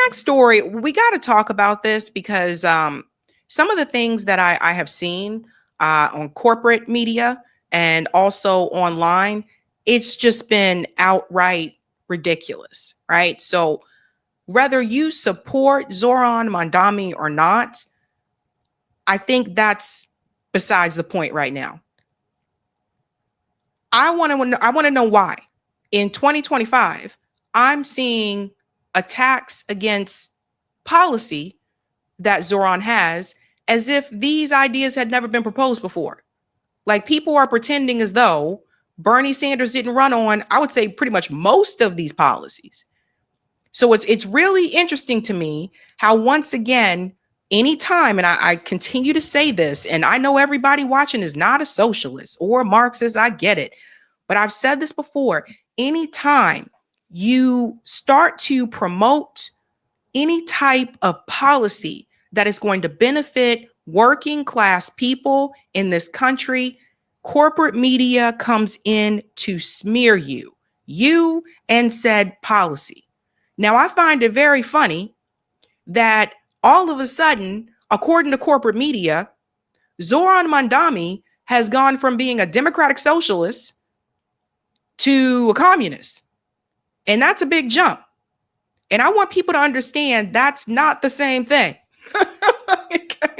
next story, we got to talk about this because some of the things that I have seen on corporate media and also online, it's just been outright ridiculous, right? So whether you support Zoran Mandami or not, I think that's besides the point right now. I want to know why. In 2025, I'm seeing attacks against policy that Zoran has as if these ideas had never been proposed before. Like people are pretending as though Bernie Sanders didn't run on, I would say, pretty much most of these policies. So it's really interesting to me how once again, anytime, and I continue to say this, and I know everybody watching is not a socialist or a Marxist, I get it. But I've said this before, anytime you start to promote any type of policy that is going to benefit working class people in this country, corporate media comes in to smear you and said policy. Now, I find it very funny that all of a sudden, according to corporate media, Zoran Mandami has gone from being a democratic socialist to a communist. And that's a big jump. And I want people to understand that's not the same thing.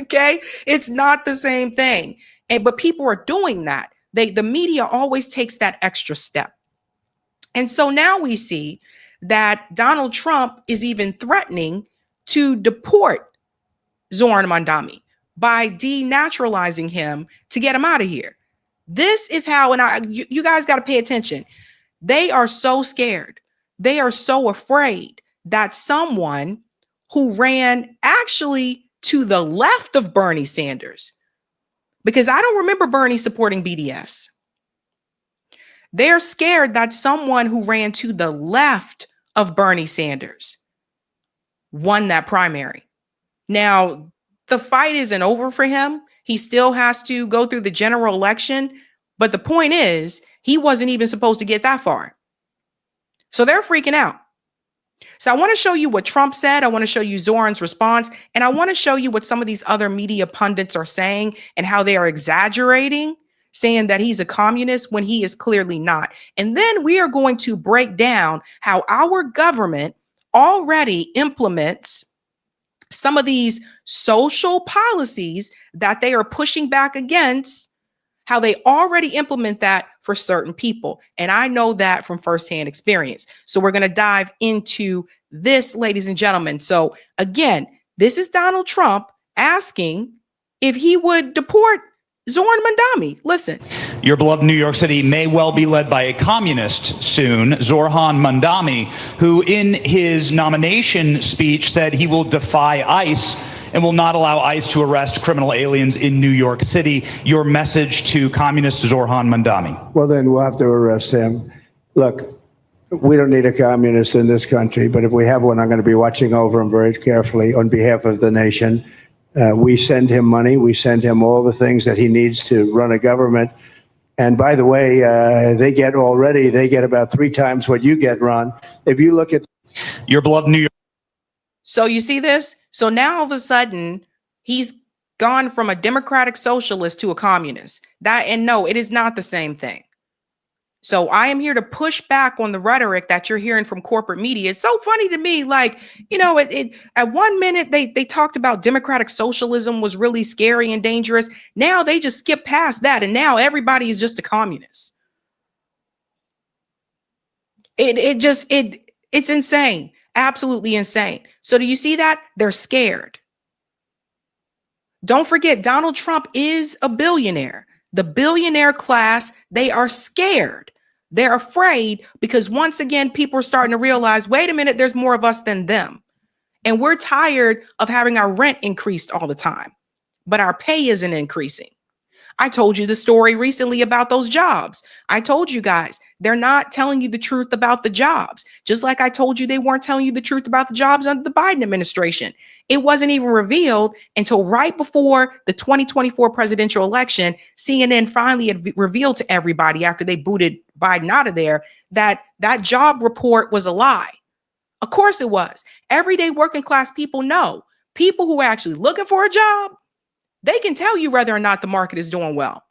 Okay? It's not the same thing. But people are doing that. The media always takes that extra step. And so now we see that Donald Trump is even threatening to deport Zoran Mandami by denaturalizing him to get him out of here. This is how, and you guys got to pay attention. They are so scared. They are so afraid that someone who ran actually to the left of Bernie Sanders, because I don't remember Bernie supporting BDS. They're scared that someone who ran to the left of Bernie Sanders won that primary. Now, the fight isn't over for him. He still has to go through the general election. But the point is, he wasn't even supposed to get that far. So they're freaking out. So I want to show you what Trump said. I want to show you Zoran's response. And I want to show you what some of these other media pundits are saying and how they are exaggerating, saying that he's a communist when he is clearly not. And then we are going to break down how our government already implements some of these social policies that they are pushing back against, how they already implement that for certain people. And I know that from firsthand experience. So we're going to dive into this, ladies and gentlemen. So again, this is Donald Trump asking if he would deport Zoran Mandami. Listen. Your beloved New York City may well be led by a communist soon, Zoran Mandami, who in his nomination speech said he will defy ICE and will not allow ICE to arrest criminal aliens in New York City. Your message to communist Zoran Mandami? Well, then we'll have to arrest him. Look, we don't need a communist in this country, but if we have one, I'm going to be watching over him very carefully on behalf of the nation. We send him money. We send him all the things that he needs to run a government. And by the way, they get about 3 times what you get, Ron. If you look at your beloved New York. So you see this? So now all of a sudden, he's gone from a democratic socialist to a communist. And no, it is not the same thing. So I am here to push back on the rhetoric that you're hearing from corporate media. It's so funny to me. Like, you know, at one minute they talked about democratic socialism was really scary and dangerous. Now they just skip past that. And now everybody is just a communist. It's insane. Absolutely insane. So do you see that? They're scared. Don't forget, Donald Trump is a billionaire. The billionaire class, they are scared. They're afraid because once again, people are starting to realize, wait a minute, there's more of us than them. And we're tired of having our rent increased all the time, but our pay isn't increasing. I told you the story recently about those jobs. I told you guys, they're not telling you the truth about the jobs. Just like I told you they weren't telling you the truth about the jobs under the Biden administration. It wasn't even revealed until right before the 2024 presidential election. CNN finally had revealed to everybody after they booted Biden out of there that that job report was a lie. Of course it was. Everyday working class people know. People who are actually looking for a job, they can tell you whether or not the market is doing well.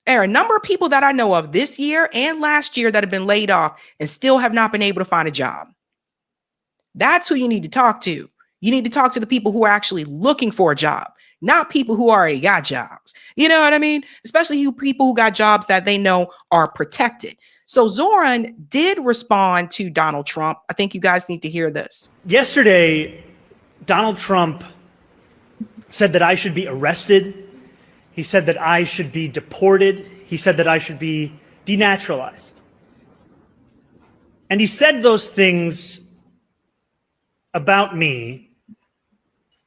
There are a number of people that I know of this year and last year that have been laid off and still have not been able to find a job. That's who you need to talk to. You need to talk to the people who are actually looking for a job, not people who already got jobs. You know what I mean? Especially people who got jobs that they know are protected. So Zoran did respond to Donald Trump. I think you guys need to hear this. Yesterday, Donald Trump said that I should be arrested. He said that I should be deported. He said that I should be denaturalized. And he said those things about me,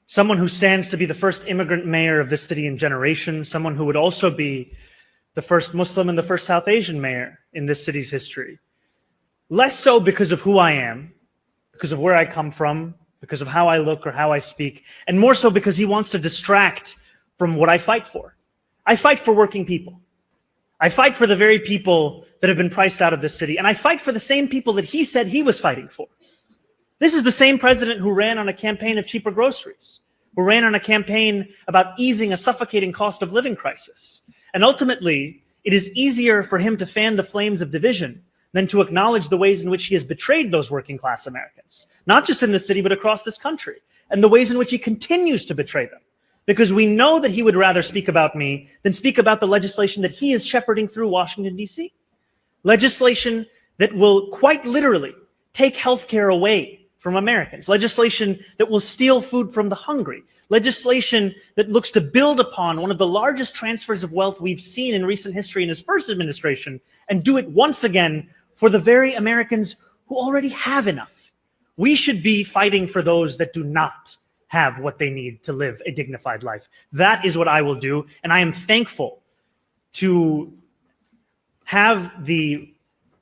someone who stands to be the first immigrant mayor of this city in generations, someone who would also be the first Muslim and the first South Asian mayor in this city's history. Less so because of who I am, because of where I come from, because of how I look or how I speak, and more so because he wants to distract from what I fight for. I fight for working people. I fight for the very people that have been priced out of this city, and I fight for the same people that he said he was fighting for. This is the same president who ran on a campaign of cheaper groceries, who ran on a campaign about easing a suffocating cost of living crisis. And ultimately, it is easier for him to fan the flames of division than to acknowledge the ways in which he has betrayed those working class Americans, not just in this city, but across this country, and the ways in which he continues to betray them. Because we know that he would rather speak about me than speak about the legislation that he is shepherding through Washington, D.C. Legislation that will quite literally take healthcare away from Americans, legislation that will steal food from the hungry, legislation that looks to build upon one of the largest transfers of wealth we've seen in recent history in his first administration and do it once again for the very Americans who already have enough. We should be fighting for those that do not have what they need to live a dignified life. That is what I will do, and I am thankful to have the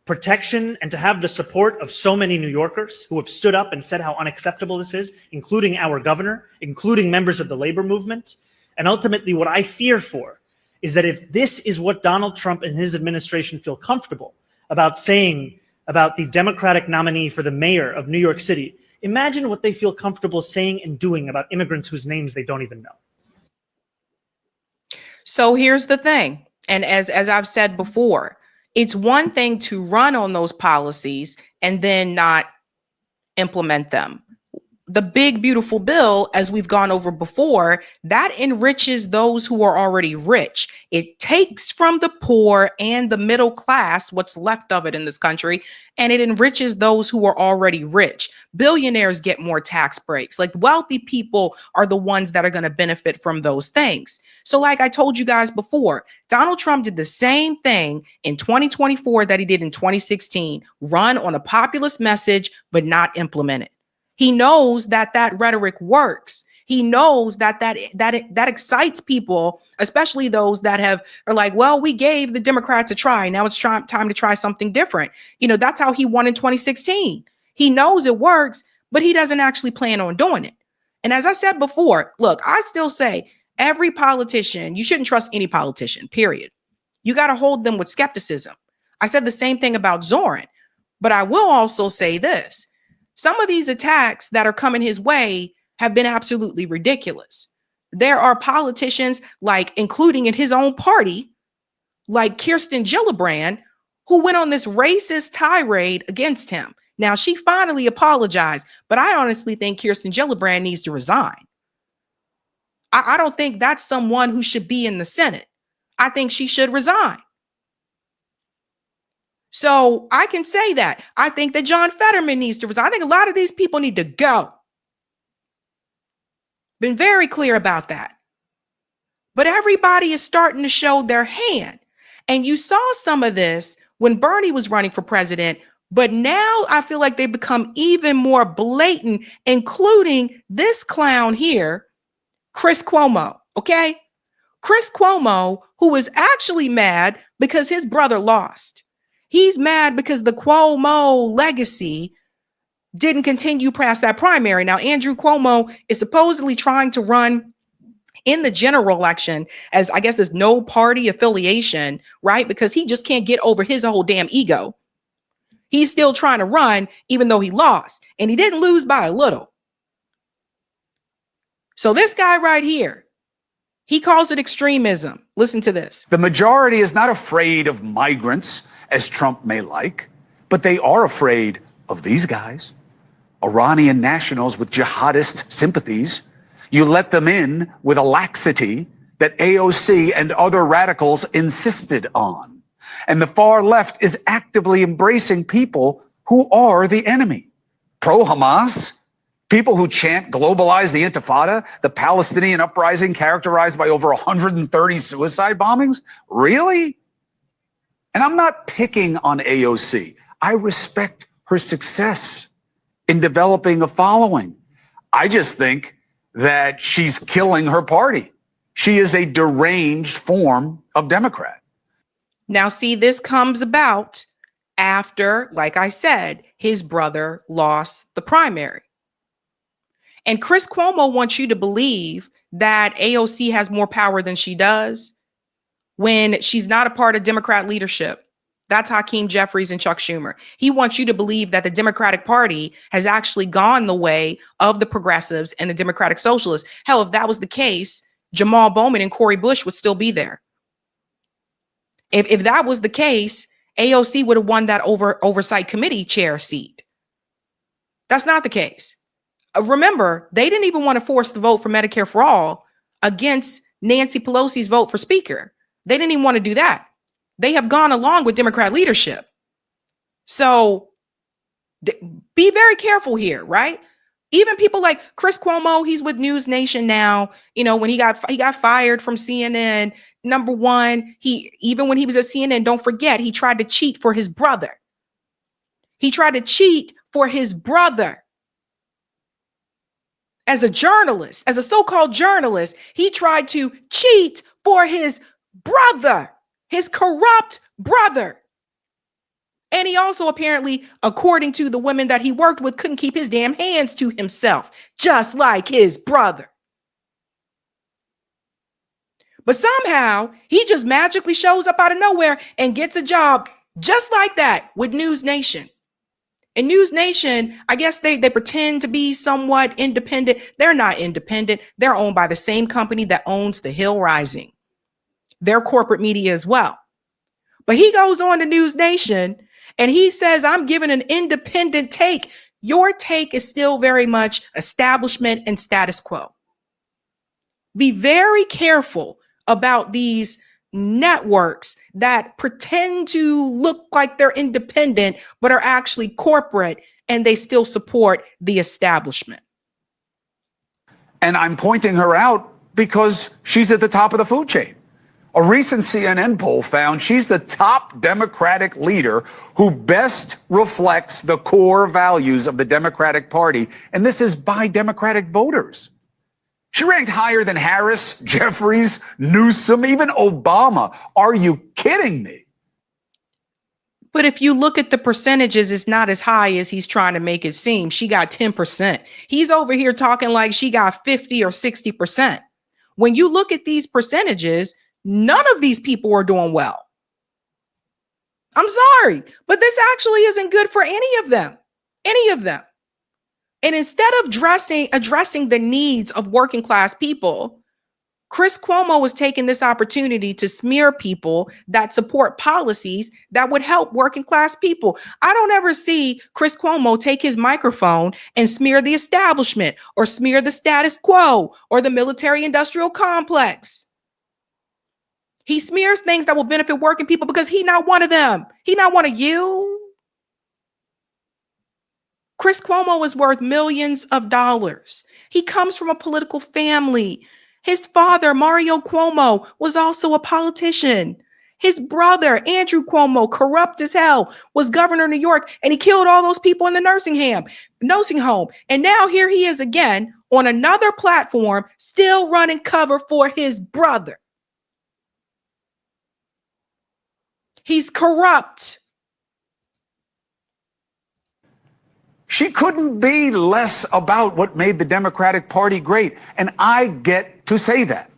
protection and to have the support of so many New Yorkers who have stood up and said how unacceptable this is, including our governor, including members of the labor movement. And ultimately, what I fear for is that if this is what Donald Trump and his administration feel comfortable about saying about the Democratic nominee for the mayor of New York City, imagine what they feel comfortable saying and doing about immigrants whose names they don't even know. So here's the thing. And as I've said before, it's one thing to run on those policies and then not implement them. The big, beautiful bill, as we've gone over before, that enriches those who are already rich. It takes from the poor and the middle class, what's left of it in this country, and it enriches those who are already rich. Billionaires get more tax breaks. Like wealthy people are the ones that are going to benefit from those things. So like I told you guys before, Donald Trump did the same thing in 2024 that he did in 2016, run on a populist message, but not implement it. He knows that rhetoric works. He knows that excites people, especially those that are like, well, we gave the Democrats a try. Now it's time to try something different. You know, that's how he won in 2016. He knows it works, but he doesn't actually plan on doing it. And as I said before, look, I still say every politician, you shouldn't trust any politician, period. You got to hold them with skepticism. I said the same thing about Zoran, but I will also say this. Some of these attacks that are coming his way have been absolutely ridiculous. There are politicians, like including in his own party, like Kirsten Gillibrand, who went on this racist tirade against him. Now, she finally apologized, but I honestly think Kirsten Gillibrand needs to resign. I don't think that's someone who should be in the Senate. I think she should resign. So I can say that. I think that John Fetterman needs to resign. I think a lot of these people need to go. Been very clear about that. But everybody is starting to show their hand. And you saw some of this when Bernie was running for president. But now I feel like they've become even more blatant, including this clown here, Chris Cuomo. Okay? Chris Cuomo, who is actually mad because his brother lost. He's mad because the Cuomo legacy didn't continue past that primary. Now, Andrew Cuomo is supposedly trying to run in the general election as, I guess, there's no party affiliation, right? Because he just can't get over his whole damn ego. He's still trying to run, even though he lost. And he didn't lose by a little. So this guy right here, he calls it extremism. Listen to this. The majority is not afraid of migrants, as Trump may like, but they are afraid of these guys, Iranian nationals with jihadist sympathies. You let them in with a laxity that AOC and other radicals insisted on. And the far left is actively embracing people who are the enemy. Pro-Hamas, people who chant globalize the Intifada, the Palestinian uprising characterized by over 130 suicide bombings? Really? And I'm not picking on AOC. I respect her success in developing a following. I just think that she's killing her party. She is a deranged form of Democrat. Now, see, this comes about after, like I said, his brother lost the primary. And Chris Cuomo wants you to believe that AOC has more power than she does when she's not a part of Democrat leadership. That's Hakeem Jeffries and Chuck Schumer. He wants you to believe that the Democratic Party has actually gone the way of the progressives and the Democratic Socialists. Hell, if that was the case, Jamal Bowman and Cori Bush would still be there. If that was the case, AOC would have won that oversight committee chair seat. That's not the case. Remember, they didn't even want to force the vote for Medicare for All against Nancy Pelosi's vote for Speaker. They didn't even want to do that. They have gone along with Democrat leadership. So be very careful here, right? Even people like Chris Cuomo, he's with News Nation now. You know, when he got fired from CNN, number one, even when he was at CNN, don't forget, he tried to cheat for his brother. He tried to cheat for his brother. As a journalist, as a so-called journalist, he tried to cheat for his brother, his corrupt brother. And he also apparently, according to the women that he worked with, couldn't keep his damn hands to himself, just like his brother. But somehow he just magically shows up out of nowhere and gets a job just like that with News Nation. And News Nation, I guess they pretend to be somewhat independent. They're not independent. They're owned by the same company that owns The Hill Rising. They're corporate media as well. But he goes on to News Nation and he says, I'm giving an independent take. Your take is still very much establishment and status quo. Be very careful about these networks that pretend to look like they're independent, but are actually corporate and they still support the establishment. And I'm pointing her out because she's at the top of the food chain. A recent CNN poll found she's the top Democratic leader who best reflects the core values of the Democratic Party. And this is by Democratic voters. She ranked higher than Harris, Jeffries, Newsom, even Obama. Are you kidding me? But if you look at the percentages, it's not as high as he's trying to make it seem. She got 10%. He's over here talking like she got 50 or 60%. When you look at these percentages, none of these people are doing well. I'm sorry, but this actually isn't good for any of them. Any of them. And instead of addressing the needs of working class people, Chris Cuomo was taking this opportunity to smear people that support policies that would help working class people. I don't ever see Chris Cuomo take his microphone and smear the establishment or smear the status quo or the military industrial complex. He smears things that will benefit working people because he's not one of them. He's not one of you. Chris Cuomo is worth millions of dollars. He comes from a political family. His father, Mario Cuomo, was also a politician. His brother, Andrew Cuomo, corrupt as hell, was governor of New York, and he killed all those people in the nursing home. And now here he is again on another platform, still running cover for his brother. He's corrupt. She couldn't be less about what made the Democratic Party great. And I get to say that.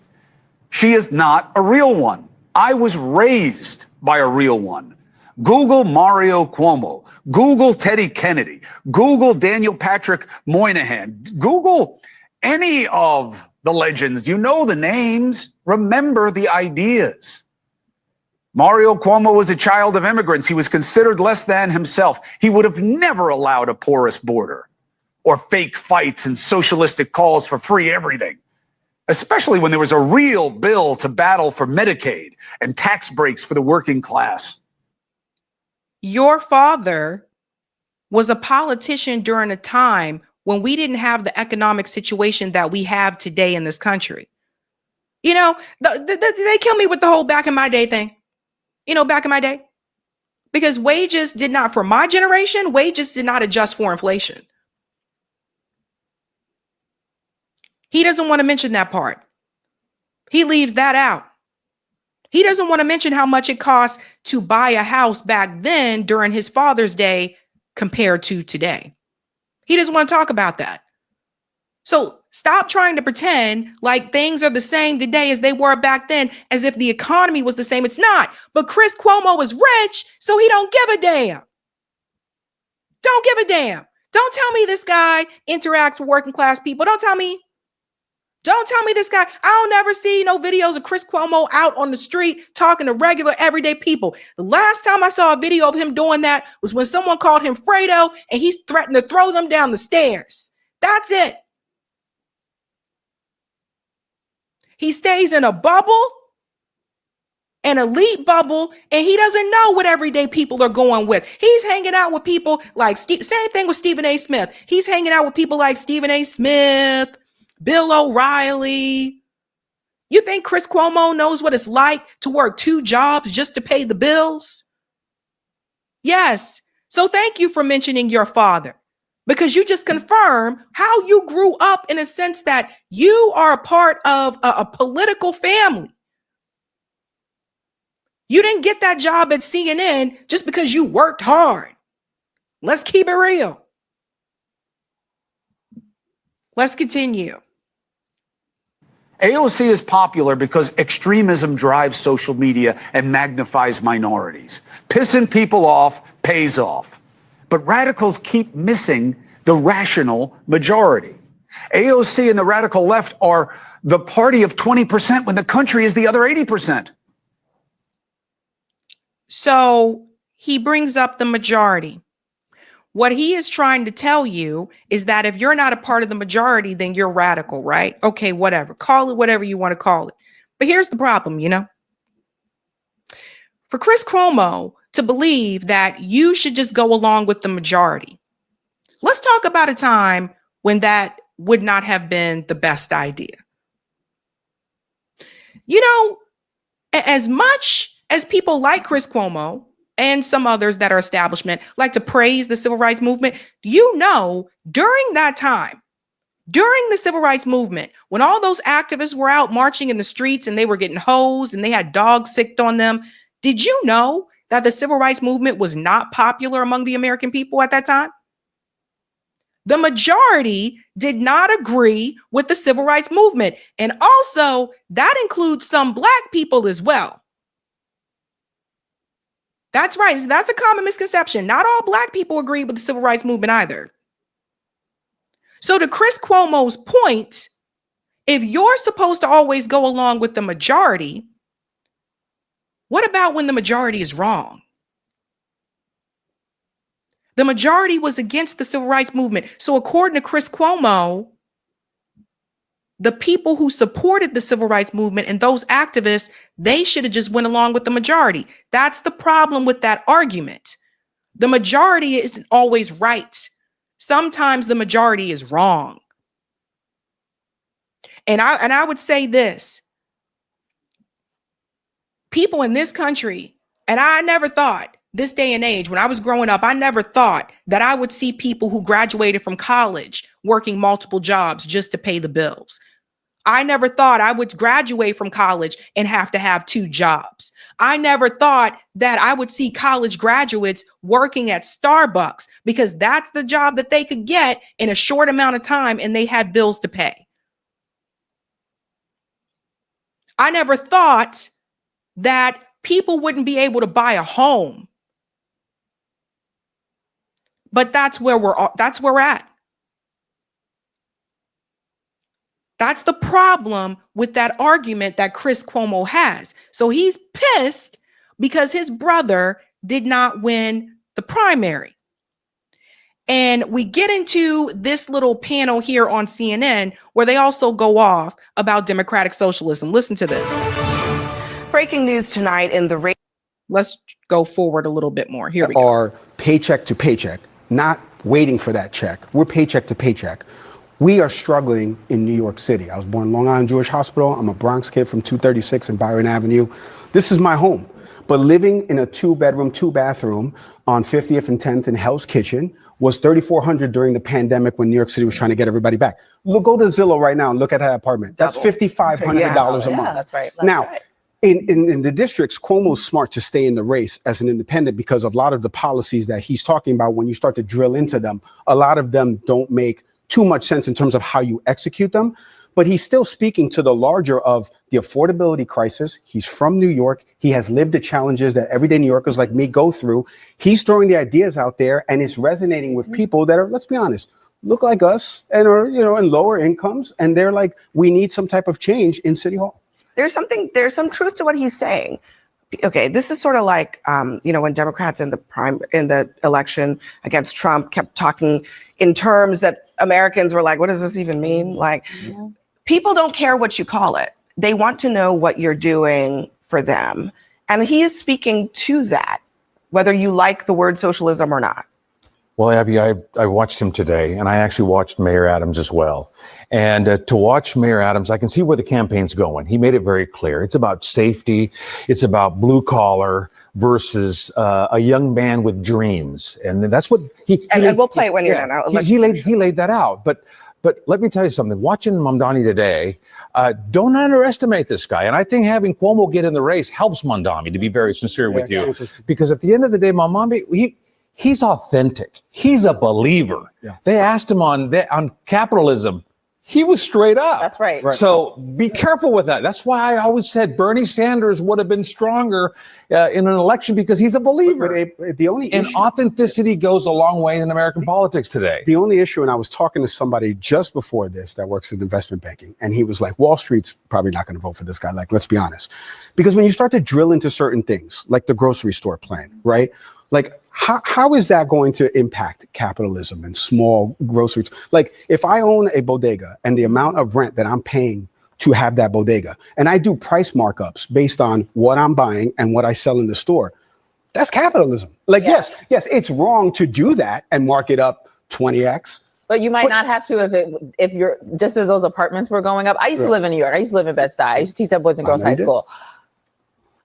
She is not a real one. I was raised by a real one. Google Mario Cuomo. Google Teddy Kennedy. Google Daniel Patrick Moynihan. Google any of the legends. You know the names. Remember the ideas. Mario Cuomo was a child of immigrants. He was considered less than himself. He would have never allowed a porous border or fake fights and socialistic calls for free everything, especially when there was a real bill to battle for Medicaid and tax breaks for the working class. Your father was a politician during a time when we didn't have the economic situation that we have today in this country. You know, they kill me with the whole back in my day thing. You know, back in my day, because wages did not, for my generation, wages did not adjust for inflation. He doesn't want to mention that part. He leaves that out. He doesn't want to mention how much it costs to buy a house back then during his father's day compared to today. He doesn't want to talk about that. So stop trying to pretend like things are the same today as they were back then, as if the economy was the same. It's not. But Chris Cuomo is rich, so he don't give a damn. Don't give a damn. Don't tell me this guy interacts with working class people. Don't tell me this guy. I'll never see no videos of Chris Cuomo out on the street talking to regular everyday people. The last time I saw a video of him doing that was when someone called him Fredo and he's threatened to throw them down the stairs. That's it. He stays in a bubble, an elite bubble, and he doesn't know what everyday people are going with. He's hanging out with people like same thing with Stephen A. Smith. He's hanging out with people like Stephen A. Smith, Bill O'Reilly. You think Chris Cuomo knows what it's like to work 2 jobs just to pay the bills? Yes. So thank you for mentioning your father, because you just confirm how you grew up in a sense that you are a part of a political family. You didn't get that job at CNN just because you worked hard. Let's keep it real. Let's continue. AOC is popular because extremism drives social media and magnifies minorities. Pissing people off pays off. But radicals keep missing the rational majority. AOC and the radical left are the party of 20% when the country is the other 80%. So he brings up the majority. What he is trying to tell you is that if you're not a part of the majority, then you're radical, right? Okay, whatever. Call it whatever you want to call it. But here's the problem, you know? For Chris Cuomo to believe that you should just go along with the majority, let's talk about a time when that would not have been the best idea. You know, as much as people like Chris Cuomo and some others that are establishment like to praise the civil rights movement, you know, during that time, during the civil rights movement, when all those activists were out marching in the streets and they were getting hosed and they had dogs sicked on them, did you know that the civil rights movement was not popular among the American people at that time? The majority did not agree with the civil rights movement. And also, that includes some Black people as well. That's right. That's a common misconception. Not all Black people agree with the civil rights movement either. So to Chris Cuomo's point, if you're supposed to always go along with the majority, what about when the majority is wrong? The majority was against the civil rights movement. So according to Chris Cuomo, the people who supported the civil rights movement and those activists, they should have just went along with the majority. That's the problem with that argument. The majority isn't always right. Sometimes the majority is wrong. And I would say this. People in this country, and I never thought this day and age, when I was growing up, I never thought that I would see people who graduated from college working multiple jobs just to pay the bills. I never thought I would graduate from college and have to have 2 jobs. I never thought that I would see college graduates working at Starbucks because that's the job that they could get in a short amount of time and they had bills to pay. I never thought that people wouldn't be able to buy a home But that's where we're at. That's the problem with that argument that Chris Cuomo has. So he's pissed because his brother did not win the primary. And we get into this little panel here on CNN where they also go off about democratic socialism. Listen to this. Breaking news tonight in the race. Let's go forward a little bit more. Here we go. Are paycheck to paycheck, not waiting for that check. We're paycheck to paycheck. We are struggling in New York City. I was born in Long Island Jewish Hospital. I'm a Bronx kid from 236 and Byron Avenue. This is my home. But living in a 2-bedroom, 2-bathroom on 50th and 10th in Hell's Kitchen was $3,400 during the pandemic when New York City was trying to get everybody back. Look, go to Zillow right now and look at that apartment. That's $5,500 a month. That's right. Now, in the districts, Cuomo's smart to stay in the race as an independent because of a lot of the policies that he's talking about, when you start to drill into them, a lot of them don't make too much sense in terms of how you execute them. But he's still speaking to the larger of the affordability crisis. He's from New York. He has lived the challenges that everyday New Yorkers like me go through. He's throwing the ideas out there and it's resonating with people that are, let's be honest, look like us and are, in lower incomes. And they're like, we need some type of change in City Hall. There's some truth to what he's saying. Okay, this is sort of like, when Democrats in the election against Trump kept talking in terms that Americans were like, what does this even mean? Like, people don't care what you call it. They want to know what you're doing for them. And he is speaking to that, whether you like the word socialism or not. Well, Abby, I watched him today, and I actually watched Mayor Adams as well. And to watch Mayor Adams, I can see where the campaign's going. He made it very clear. It's about safety. It's about blue collar versus a young man with dreams. And that's what he and we'll play it when you're done. He laid that out. But let me tell you something. Watching Mandami today, don't underestimate this guy. And I think having Cuomo get in the race helps Mandami, to be very sincere with you. Because at the end of the day, Mandami, he's authentic. He's a believer. Yeah. They asked him on capitalism. He was straight up. That's right. So be careful with that. That's why I always said Bernie Sanders would have been stronger in an election because he's a believer. But the only and issue, authenticity goes a long way in American politics today. The only issue, and I was talking to somebody just before this that works in investment banking, and he was like, Wall Street's probably not going to vote for this guy. Like, let's be honest. Because when you start to drill into certain things, like the grocery store plan, right? Like, how is that going to impact capitalism and small groceries? Like, if I own a bodega and the amount of rent that I'm paying to have that bodega, and I do price markups based on what I'm buying and what I sell in the store, that's capitalism. Like, yes, it's wrong to do that and mark it up 20x. But you might not have to if you're just as those apartments were going up. I used to live in New York. I used to live in Bed-Stuy. I used to teach at Boys and Girls High School.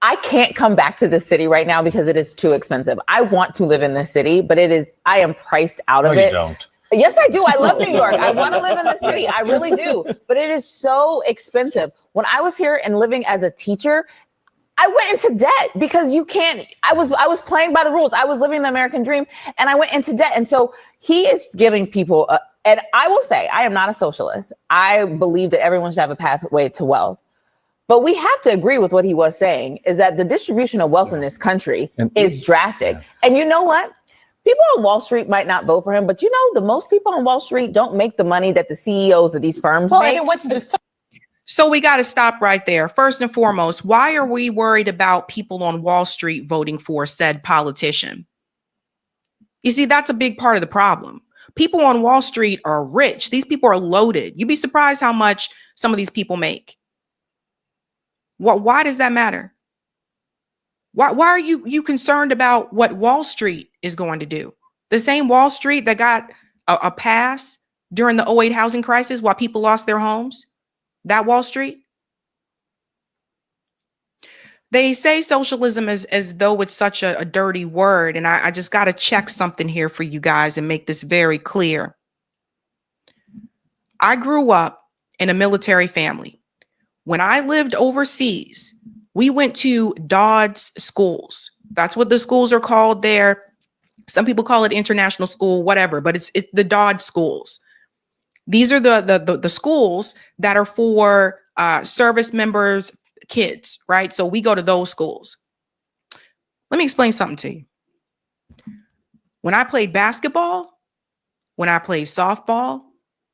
I can't come back to this city right now because it is too expensive. I want to live in this city, but I am priced out of it. No, you don't. Yes, I do. I love New York. I want to live in the city. I really do. But it is so expensive. When I was here and living as a teacher, I went into debt because you can't. I was playing by the rules. I was living the American dream and I went into debt. And so he is giving people, and I will say, I am not a socialist. I believe that everyone should have a pathway to wealth. But we have to agree with what he was saying, is that the distribution of wealth in this country is drastic. And you know what? People on Wall Street might not vote for him, but the most people on Wall Street don't make the money that the CEOs of these firms make. So we got to stop right there. First and foremost, why are we worried about people on Wall Street voting for said politician? You see, that's a big part of the problem. People on Wall Street are rich. These people are loaded. You'd be surprised how much some of these people make. Why does that matter? Why are you concerned about what Wall Street is going to do? The same Wall Street that got a pass during the 2008 housing crisis while people lost their homes? That Wall Street? They say socialism as though it's such a dirty word. And I just got to check something here for you guys and make this very clear. I grew up in a military family. When I lived overseas, we went to DOD's schools. That's what the schools are called there. Some people call it international school, whatever, but it's the DOD schools. These are the schools that are for service members' kids, right? So we go to those schools. Let me explain something to you. When I played basketball, when I played softball,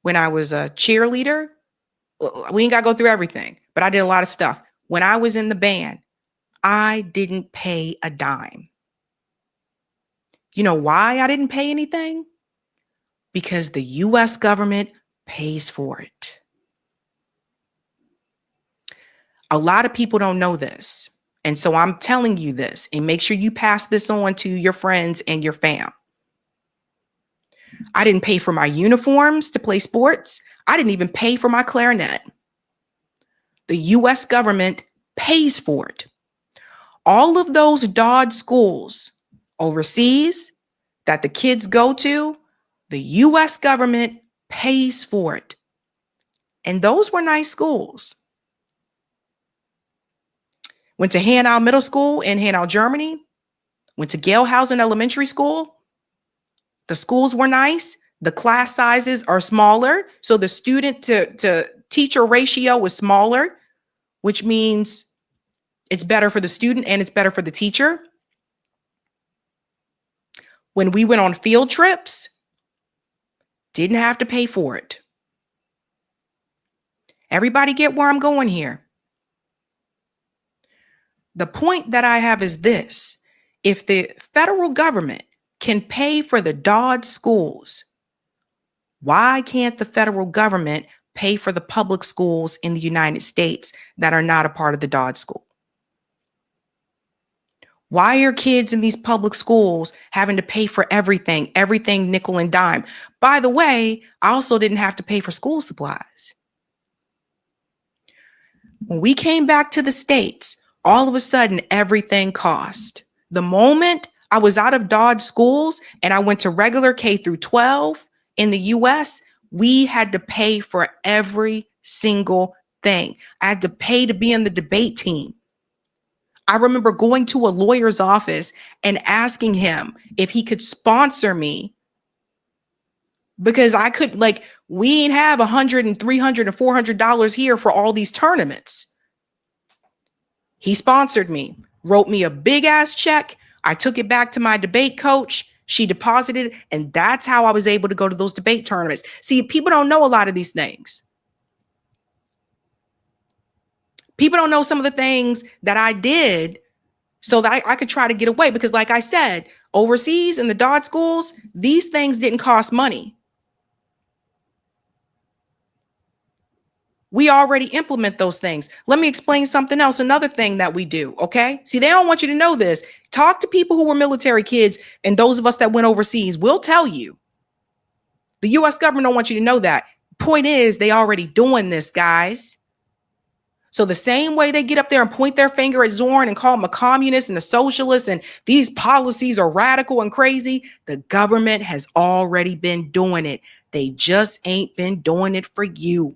when I was a cheerleader, we ain't got to go through everything, but I did a lot of stuff. When I was in the band, I didn't pay a dime. You know why I didn't pay anything? Because the US government pays for it. A lot of people don't know this. And so I'm telling you this, and make sure you pass this on to your friends and your fam. I didn't pay for my uniforms to play sports. I didn't even pay for my clarinet. The US government pays for it. All of those DOD schools overseas that the kids go to, the US government pays for it. And those were nice schools. Went to Hanau Middle School in Hanau, Germany. Went to Gelhausen Elementary School. The schools were nice. The class sizes are smaller. So the student to teacher ratio is smaller, which means it's better for the student and it's better for the teacher. When we went on field trips, didn't have to pay for it. Everybody get where I'm going here. The point that I have is this. If the federal government can pay for the DOD schools, why can't the federal government pay for the public schools in the United States that are not a part of the DOD school? Why are kids in these public schools having to pay for everything nickel and dime? By the way, I also didn't have to pay for school supplies. When we came back to the States, all of a sudden, everything cost. The moment I was out of DOD schools and I went to regular K through 12 in the US, we had to pay for every single thing. I had to pay to be in the debate team. I remember going to a lawyer's office and asking him if he could sponsor me because I could, we ain't have $100 and $300 and $400 here for all these tournaments. He sponsored me, wrote me a big ass check. I took it back to my debate coach. She deposited, and that's how I was able to go to those debate tournaments. See, people don't know a lot of these things. People don't know some of the things that I did so that I could try to get away. Because like I said, overseas in the DOD schools, these things didn't cost money. We already implement those things. Let me explain something else. Another thing that we do. Okay. See, they don't want you to know this. Talk to people who were military kids and those of us that went overseas. We'll tell you. The US government don't want you to know that. Point is, they already doing this, guys. So the same way they get up there and point their finger at Zorn and call him a communist and a socialist and these policies are radical and crazy, the government has already been doing it. They just ain't been doing it for you.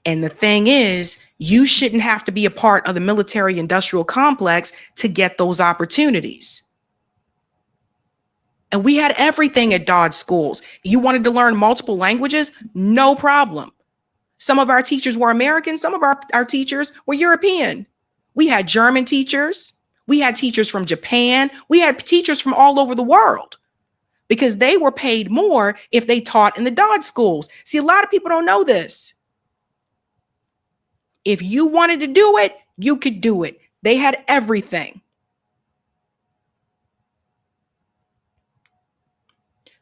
And the thing is, you shouldn't have to be a part of the military industrial complex to get those opportunities. And we had everything at DOD schools. You wanted to learn multiple languages? No problem. Some of our teachers were American. Some of our teachers were European. We had German teachers. We had teachers from Japan. We had teachers from all over the world because they were paid more if they taught in the DOD schools. See, a lot of people don't know this. If you wanted to do it, you could do it. They had everything.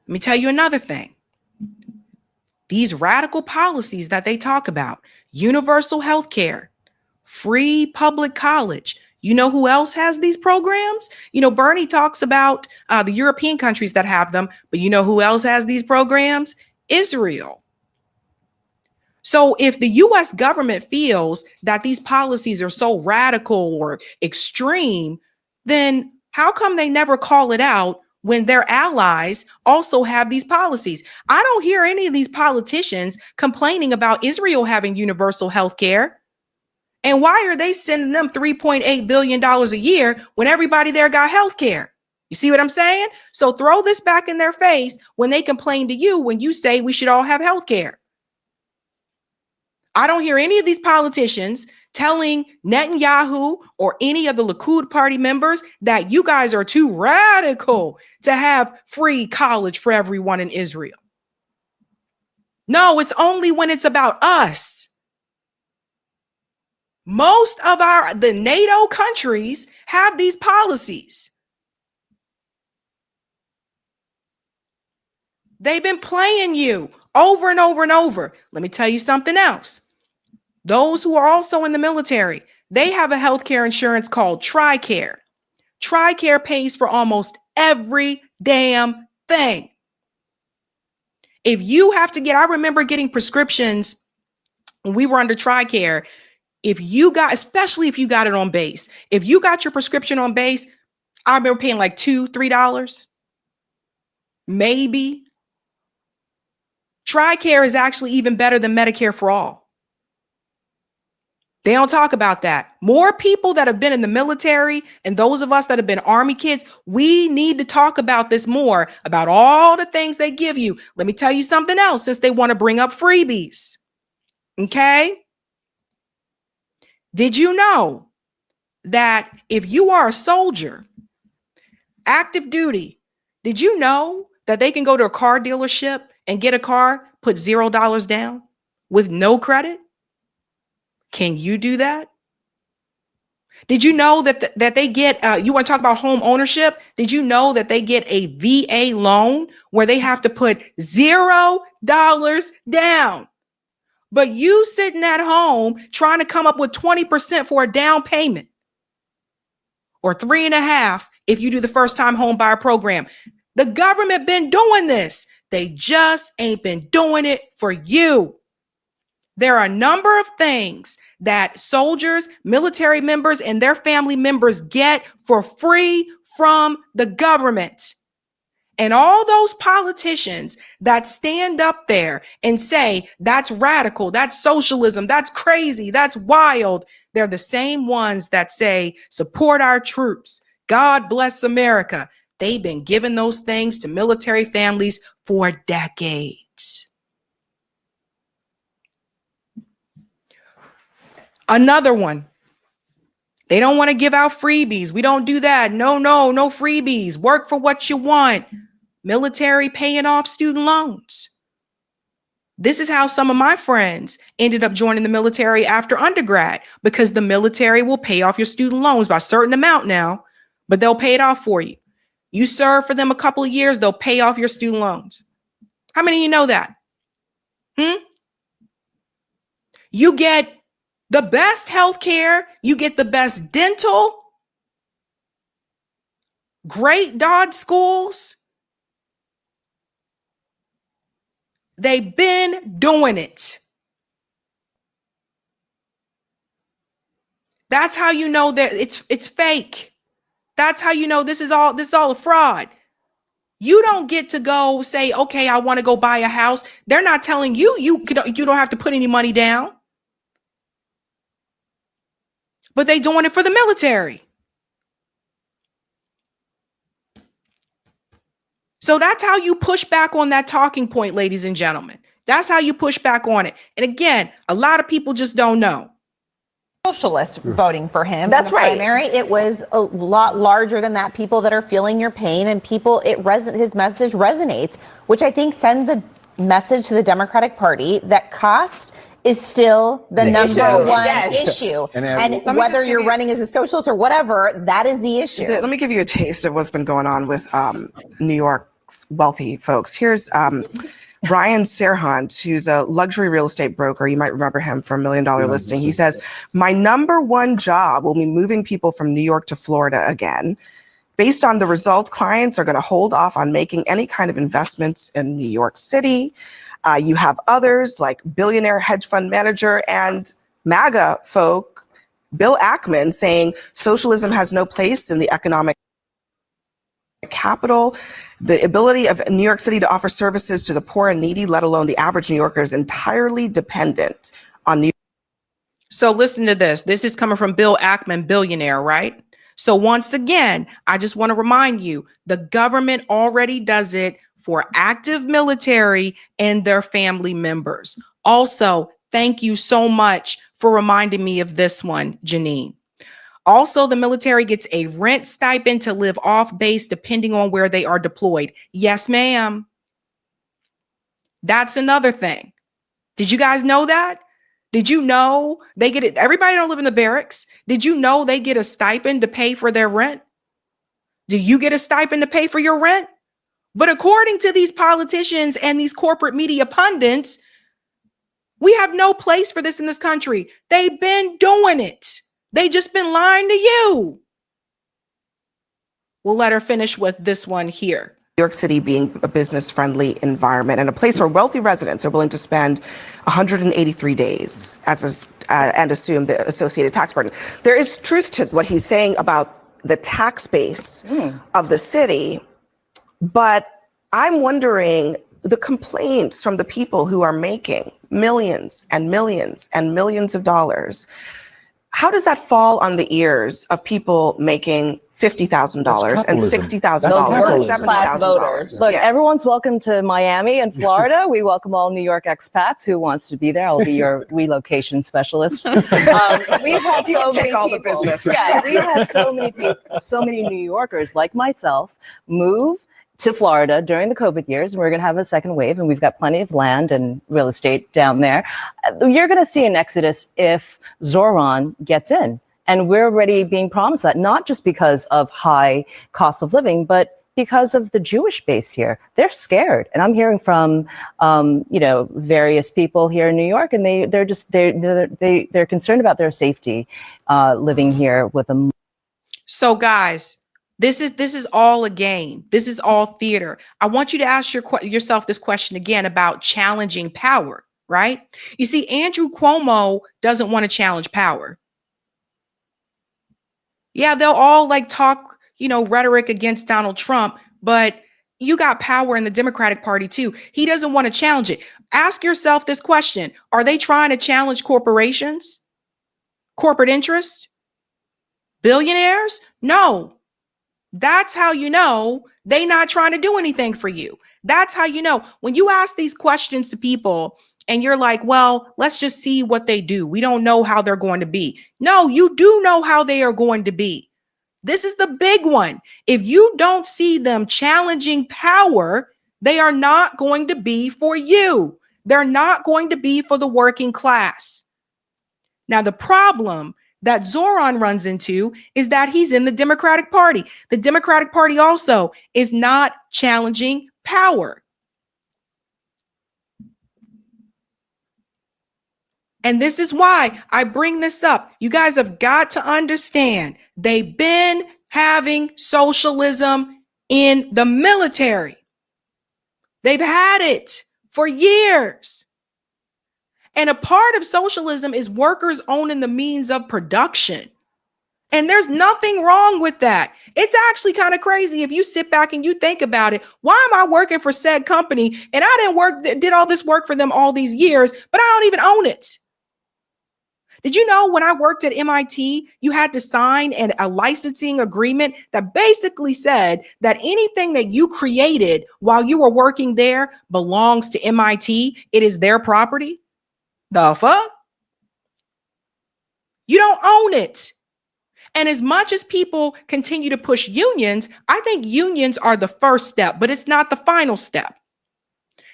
Let me tell you another thing. These radical policies that they talk about, universal health care, free public college. You know who else has these programs? You know, Bernie talks about the European countries that have them, but you know who else has these programs? Israel. So if the US government feels that these policies are so radical or extreme, then how come they never call it out when their allies also have these policies? I don't hear any of these politicians complaining about Israel having universal health care. And why are they sending them $3.8 billion a year when everybody there got health care? You see what I'm saying? So throw this back in their face when they complain to you when you say we should all have health care. I don't hear any of these politicians telling Netanyahu or any of the Likud party members that you guys are too radical to have free college for everyone in Israel. No, it's only when it's about us. Most of the NATO countries have these policies. They've been playing you over and over and over. Let me tell you something else. Those who are also in the military, they have a healthcare insurance called TRICARE. TRICARE pays for almost every damn thing. If you have to I remember getting prescriptions when we were under TRICARE. Especially if you got it on base, if you got your prescription on base, I remember paying like $2, $3, maybe. TRICARE is actually even better than Medicare for all. They don't talk about that. More people that have been in the military and those of us that have been Army kids, we need to talk about this more, about all the things they give you. Let me tell you something else, since they want to bring up freebies. Okay? Did you know that if you are a soldier, active duty, did you know that they can go to a car dealership and get a car, put $0 down with no credit? Can you do that? Did you know that they get, you want to talk about home ownership? Did you know that they get a VA loan where they have to put $0 down? But you sitting at home trying to come up with 20% for a down payment, or 3.5% if you do the first time home buyer program. The government been doing this. They just ain't been doing it for you. There are a number of things that soldiers, military members, and their family members get for free from the government. And all those politicians that stand up there and say, that's radical, that's socialism, that's crazy, that's wild, they're the same ones that say, support our troops, God bless America. They've been giving those things to military families for decades. Another one. They don't want to give out freebies. We don't do that. No freebies. Work for what you want. Military paying off student loans. This is how some of my friends ended up joining the military after undergrad, because the military will pay off your student loans by a certain amount now, but they'll pay it off for you. You serve for them a couple of years, they'll pay off your student loans. How many of you know that? You get the best health care, you get the best dental, great Dodd schools. They've been doing it. That's how you know that it's fake. That's how you know this is all a fraud. You don't get to go say, okay, I want to go buy a house. They're not telling you you don't have to put any money down. But they're doing it for the military. So that's how you push back on that talking point, ladies and gentlemen. That's how you push back on it. And again, a lot of people just don't know. Socialists voting for him. That's in the right. Primary. It was a lot larger than that. People that are feeling your pain, and his message resonates, which I think sends a message to the Democratic Party that cost is still the number one issue. And whether you're running as a socialist or whatever, that is the issue. Let me give you a taste of what's been going on with New York's wealthy folks. Here's Brian Serhant, who's a luxury real estate broker. You might remember him from $1 Million Listing. He says, my number one job will be moving people from New York to Florida again. Based on the results, clients are going to hold off on making any kind of investments in New York City. You have others like billionaire hedge fund manager and MAGA folk, Bill Ackman, saying socialism has no place in the economic capital. The ability of New York City to offer services to the poor and needy, let alone the average New Yorker, is entirely dependent on New York. So listen to this. This is coming from Bill Ackman, billionaire, right? So once again, I just want to remind you, the government already does it for active military and their family members. Also, thank you so much for reminding me of this one, Janine. Also, the military gets a rent stipend to live off base depending on where they are deployed. Yes, ma'am. That's another thing. Did you guys know that? Did you know they get it? Everybody don't live in the barracks. Did you know they get a stipend to pay for their rent? Do you get a stipend to pay for your rent? But according to these politicians and these corporate media pundits, we have no place for this in this country. They've been doing it. They just been lying to you. We'll let her finish with this one here. New York City being a business-friendly environment and a place where wealthy residents are willing to spend 183 days and assume the associated tax burden. There is truth to what he's saying about the tax base of the city, but I'm wondering the complaints from the people who are making millions and millions and millions of dollars. How does that fall on the ears of people making $50,000 and $60,000 and $70,000? Look, everyone's welcome to Miami and Florida. We welcome all New York expats who wants to be there. I'll be your relocation specialist. We've had so many people. Yeah, we had so many people, so many New Yorkers like myself move to Florida during the COVID years, and we're going to have a second wave, and we've got plenty of land and real estate down there. You're going to see an exodus if Zoran gets in, and we're already being promised that, not just because of high cost of living, but because of the Jewish base here. They're scared, and I'm hearing from various people here in New York, and they're concerned about their safety living here with them. So, guys. This is all a game. This is all theater. I want you to ask yourself this question again about challenging power, right? You see, Andrew Cuomo doesn't want to challenge power. Yeah, they'll all talk, rhetoric against Donald Trump, but you got power in the Democratic Party too. He doesn't want to challenge it. Ask yourself this question. Are they trying to challenge corporations? Corporate interests? Billionaires? No. That's how you know they're not trying to do anything for you. That's how you know. When you ask these questions to people and you're like, well, let's just see what they do. We don't know how they're going to be. No, you do know how they are going to be. This is the big one. If you don't see them challenging power, they are not going to be for you. They're not going to be for the working class. Now, the problem that Zoran runs into is that he's in the Democratic Party. The Democratic Party also is not challenging power. And this is why I bring this up. You guys have got to understand they've been having socialism in the military. They've had it for years. And a part of socialism is workers owning the means of production. And there's nothing wrong with that. It's actually kind of crazy if you sit back and you think about it. Why am I working for said company and I did all this work for them all these years, but I don't even own it? Did you know when I worked at MIT, you had to sign a licensing agreement that basically said that anything that you created while you were working there belongs to MIT. It is their property. The fuck? You don't own it. And as much as people continue to push unions, I think unions are the first step, but it's not the final step.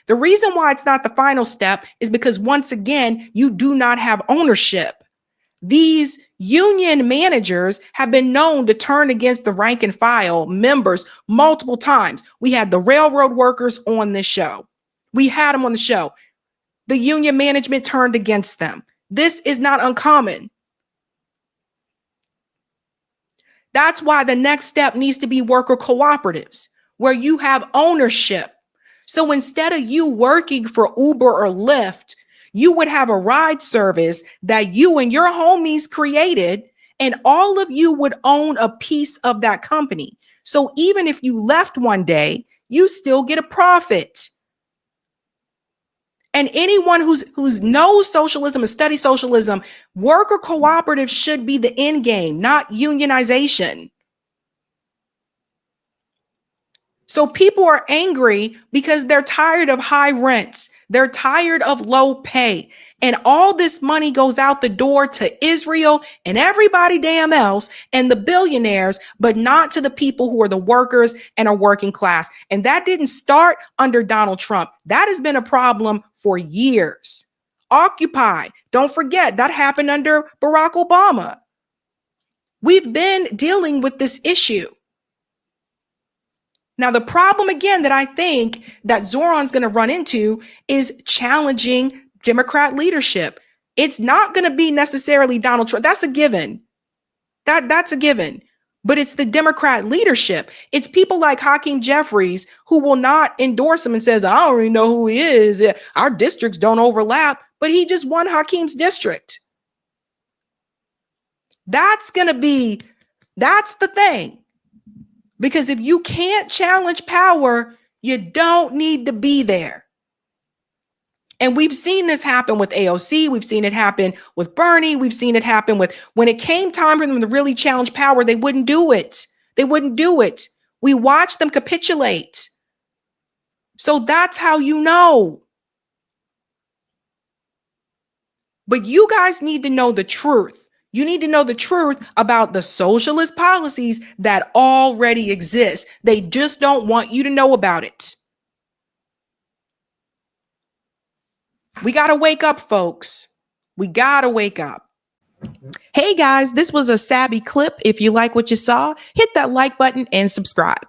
The reason why it's not the final step is because, once again, you do not have ownership. These union managers have been known to turn against the rank and file members multiple times. We had the railroad workers on this show. We had them on the show. The union management turned against them. This is not uncommon. That's why the next step needs to be worker cooperatives, where you have ownership. So instead of you working for Uber or Lyft, you would have a ride service that you and your homies created, and all of you would own a piece of that company. So even if you left one day, you still get a profit. And anyone who's knows socialism and studies socialism, worker cooperatives should be the end game, not unionization. So people are angry because they're tired of high rents. They're tired of low pay. And all this money goes out the door to Israel and everybody damn else and the billionaires, but not to the people who are the workers and are working class. And that didn't start under Donald Trump. That has been a problem for years. Occupy. Don't forget that happened under Barack Obama. We've been dealing with this issue. Now, the problem again that I think that Zoran's going to run into is challenging Democrat leadership. It's not going to be necessarily Donald Trump. That's a given. That's a given. But it's the Democrat leadership. It's people like Hakeem Jeffries who will not endorse him and says, I don't really know who he is. Our districts don't overlap, but he just won Hakeem's district. That's the thing. Because if you can't challenge power, you don't need to be there. And we've seen this happen with AOC. We've seen it happen with Bernie. We've seen it happen with, when it came time for them to really challenge power, they wouldn't do it. They wouldn't do it. We watched them capitulate. So that's how you know. But you guys need to know the truth. You need to know the truth about the socialist policies that already exist. They just don't want you to know about it. We got to wake up, folks. We got to wake up. Hey guys, this was a Sabby clip. If you like what you saw, hit that like button and subscribe.